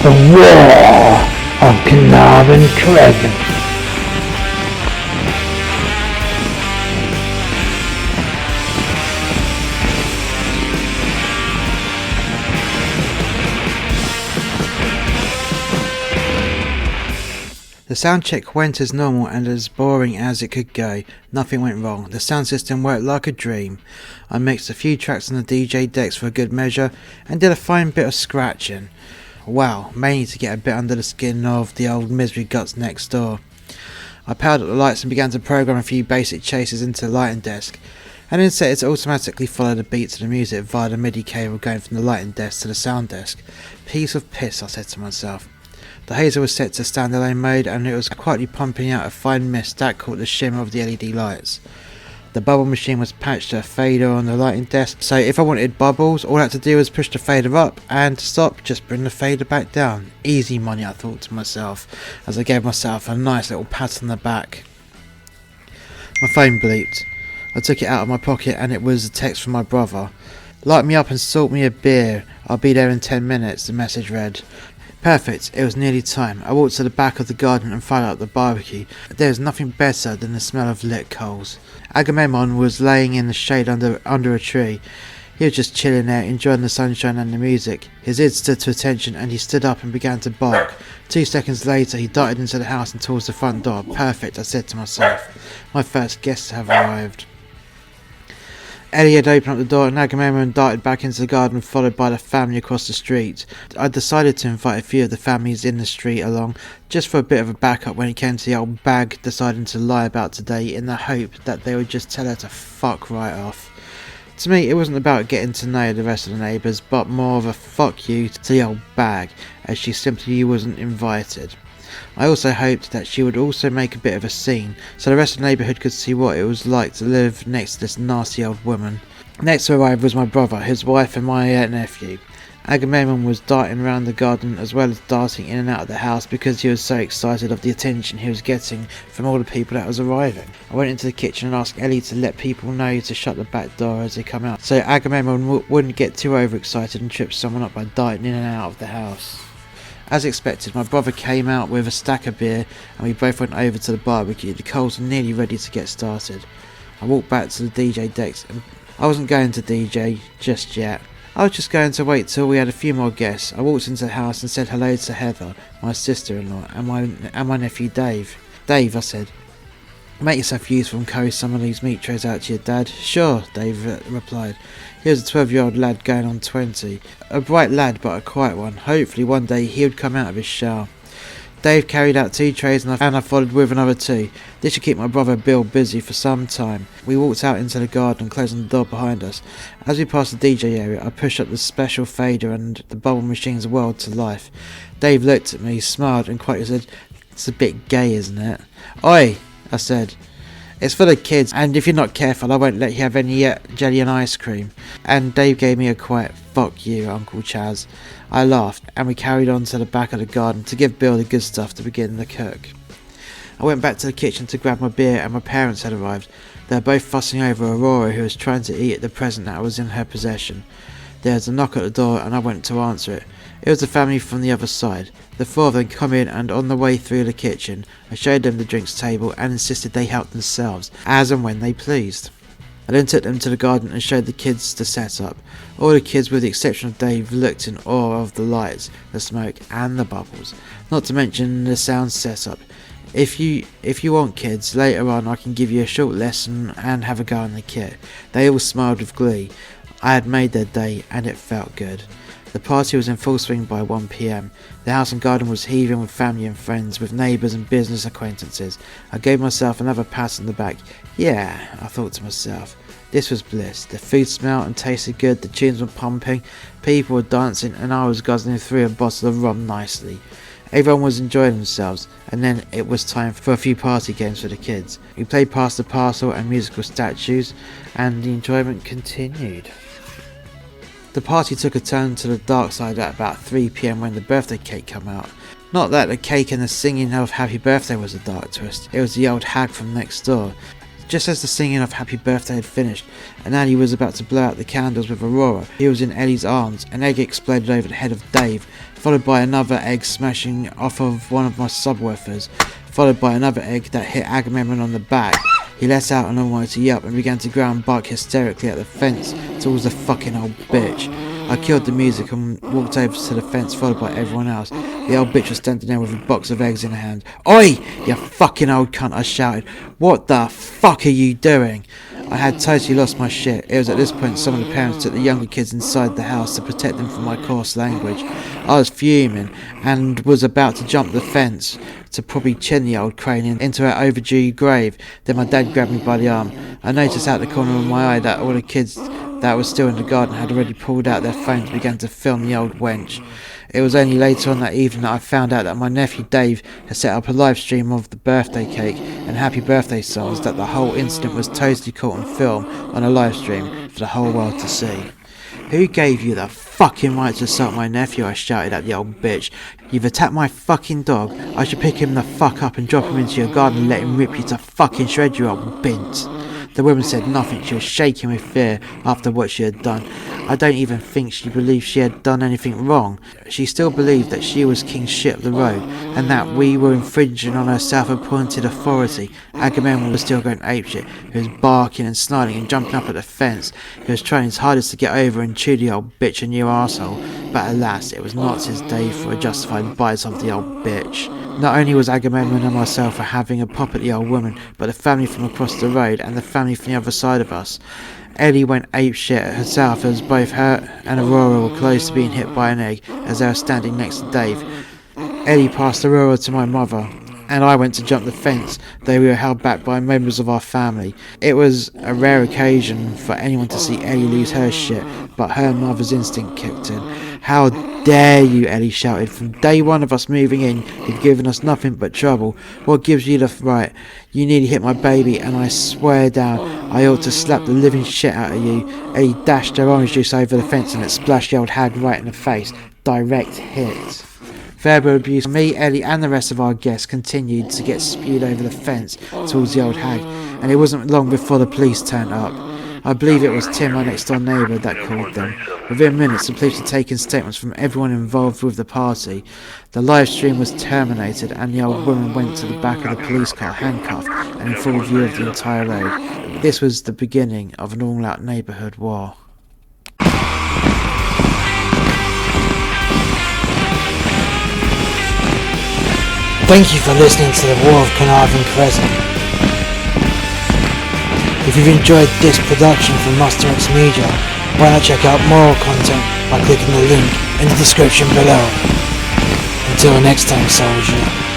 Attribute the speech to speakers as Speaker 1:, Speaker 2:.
Speaker 1: The War of Caernarvon Crescent.
Speaker 2: The sound check went as normal and as boring as it could go. Nothing went wrong. The sound system worked like a dream. I mixed a few tracks on the DJ decks for a good measure and did a fine bit of scratching. Wow, mainly to get a bit under the skin of the old misery guts next door. I powered up the lights and began to program a few basic chases into the lighting desk, and then set it to automatically follow the beats of the music via the MIDI cable going from the lighting desk to the sound desk. Piece of piss, I said to myself. The hazer was set to standalone mode and it was quietly pumping out a fine mist that caught the shimmer of the LED lights. The bubble machine was patched to a fader on the lighting desk, so if I wanted bubbles, all I had to do was push the fader up, and to stop, just bring the fader back down. Easy money, I thought to myself, as I gave myself a nice little pat on the back. My phone bleeped. I took it out of my pocket and it was a text from my brother. "Light me up and salt me a beer. I'll be there in 10 minutes, the message read. Perfect, it was nearly time. I walked to the back of the garden and fired up the barbecue. There was nothing better than the smell of lit coals. Agamemnon was laying in the shade under a tree. He was just chilling there, enjoying the sunshine and the music. His ears stood to attention and he stood up and began to bark. 2 seconds later he darted into the house and towards the front door. Perfect, I said to myself. My first guests have arrived. Ellie had opened up the door and Agamemnon darted back into the garden, followed by the family across the street. I decided to invite a few of the families in the street along, just for a bit of a backup when it came to the old bag deciding to lie about today, in the hope that they would just tell her to fuck right off. To me, it wasn't about getting to know the rest of the neighbours, but more of a fuck you to the old bag, as she simply wasn't invited. I also hoped that she would also make a bit of a scene, so the rest of the neighbourhood could see what it was like to live next to this nasty old woman. Next to arrive was my brother, his wife and my nephew. Agamemnon was darting around the garden as well as darting in and out of the house because he was so excited of the attention he was getting from all the people that was arriving. I went into the kitchen and asked Ellie to let people know to shut the back door as they come out, so Agamemnon wouldn't get too overexcited and trip someone up by darting in and out of the house. As expected, my brother came out with a stack of beer and we both went over to the barbecue. The coals were nearly ready to get started. I walked back to the DJ decks and I wasn't going to DJ just yet. I was just going to wait till we had a few more guests. I walked into the house and said hello to Heather, my sister-in-law, and my nephew Dave. "Dave," I said, "make yourself useful and carry some of these meat trays out to your dad." "Sure," Dave replied. He was a 12-year-old lad going on 20. A bright lad, but a quiet one. Hopefully one day he would come out of his shell. Dave carried out 2 trays and I followed with another 2. This should keep my brother Bill busy for some time. We walked out into the garden, closing the door behind us. As we passed the DJ area, I pushed up the special fader and the bubble machines whirled to life. Dave looked at me, smiled and quietly said, "It's a bit gay, isn't it?" "Oi," I said. "It's for the kids, and if you're not careful I won't let you have any jelly and ice cream." And Dave gave me a quiet "fuck you, Uncle Chaz." I laughed, and we carried on to the back of the garden to give Bill the good stuff to begin the cook. I went back to the kitchen to grab my beer and my parents had arrived. They were both fussing over Aurora, who was trying to eat the present that was in her possession. There was a knock at the door and I went to answer it. It was the family from the other side. The 4 of them come in and on the way through the kitchen, I showed them the drinks table and insisted they help themselves, as and when they pleased. I then took them to the garden and showed the kids the setup. All the kids with the exception of Dave looked in awe of the lights, the smoke and the bubbles, not to mention the sound setup. If you want kids, later on I can give you a short lesson and have a go on the kit. They all smiled with glee. I had made their day and it felt good. The party was in full swing by 1 PM. The house and garden was heaving with family and friends, with neighbours and business acquaintances. I gave myself another pat on the back. Yeah, I thought to myself, this was bliss. The food smelled and tasted good, the tunes were pumping, people were dancing and I was guzzling through a bottle of rum nicely. Everyone was enjoying themselves, and then it was time for a few party games for the kids. We played Pass the Parcel and musical statues, and the enjoyment continued. The party took a turn to the dark side at about 3 PM when the birthday cake came out. Not that the cake and the singing of Happy Birthday was a dark twist, it was the old hag from next door. Just as the singing of Happy Birthday had finished, and Ellie was about to blow out the candles with Aurora, he was in Ellie's arms. An egg exploded over the head of Dave, followed by another egg smashing off of one of my subwoofers, followed by another egg that hit Agamemnon on the back. He let out an almighty yelp and began to growl and bark hysterically at the fence towards the fucking old bitch. I killed the music and walked over to the fence, followed by everyone else. The old bitch was standing there with a box of eggs in her hand. "Oi, you fucking old cunt," I shouted. "What the fuck are you doing?" I had totally lost my shit. It was at this point some of the parents took the younger kids inside the house to protect them from my coarse language. I was fuming and was about to jump the fence to probably chin the old crane into her overdue grave. Then my dad grabbed me by the arm. I noticed out the corner of my eye that all the kids that were still in the garden had already pulled out their phones and began to film the old wench. It was only later on that evening that I found out that my nephew Dave had set up a live stream of the birthday cake and happy birthday songs, that the whole incident was totally caught on film on a live stream for the whole world to see. "Who gave you the fucking right to assault my nephew?" I shouted at the old bitch. "You've attacked my fucking dog. I should pick him the fuck up and drop him into your garden and let him rip you to fucking shred, you old bint." The woman said nothing. She was shaking with fear after what she had done. I don't even think she believed she had done anything wrong. She still believed that she was king shit of the road, and that we were infringing on her self-appointed authority. Agamemnon was still going apeshit. He was barking and snarling and jumping up at the fence. He was trying his hardest to get over and chew the old bitch a new arsehole, but alas, it was not his day for a justified bite of the old bitch. Not only was Agamemnon and myself for having a pop at the old woman, but the family from across the road and the family from the other side of us. Ellie went apeshit herself as both her and Aurora were close to being hit by an egg as they were standing next to Dave. Ellie passed Aurora to my mother, and I went to jump the fence, though we were held back by members of our family. It was a rare occasion for anyone to see Ellie lose her shit, but her mother's instinct kicked in. "How dare you," Ellie shouted. "From day one of us moving in, you've given us nothing but trouble. What gives you the right? You nearly hit my baby, and I swear down, I ought to slap the living shit out of you." Ellie dashed her orange juice over the fence and it splashed the old hag right in the face. Direct hit. Verbal abuse from me, Ellie and the rest of our guests continued to get spewed over the fence towards the old hag, and it wasn't long before the police turned up. I believe it was Tim, my next door neighbour, that called them. Within minutes, the police had taken statements from everyone involved with the party. The live stream was terminated, and the old woman went to the back of the police car, handcuffed and in full view of the entire road. This was the beginning of an all-out neighbourhood war.
Speaker 1: Thank you for listening to the War of Caernarvon Crescent. If you've enjoyed this production from Master X Media, why not check out more content by clicking the link in the description below. Until next time, soldier.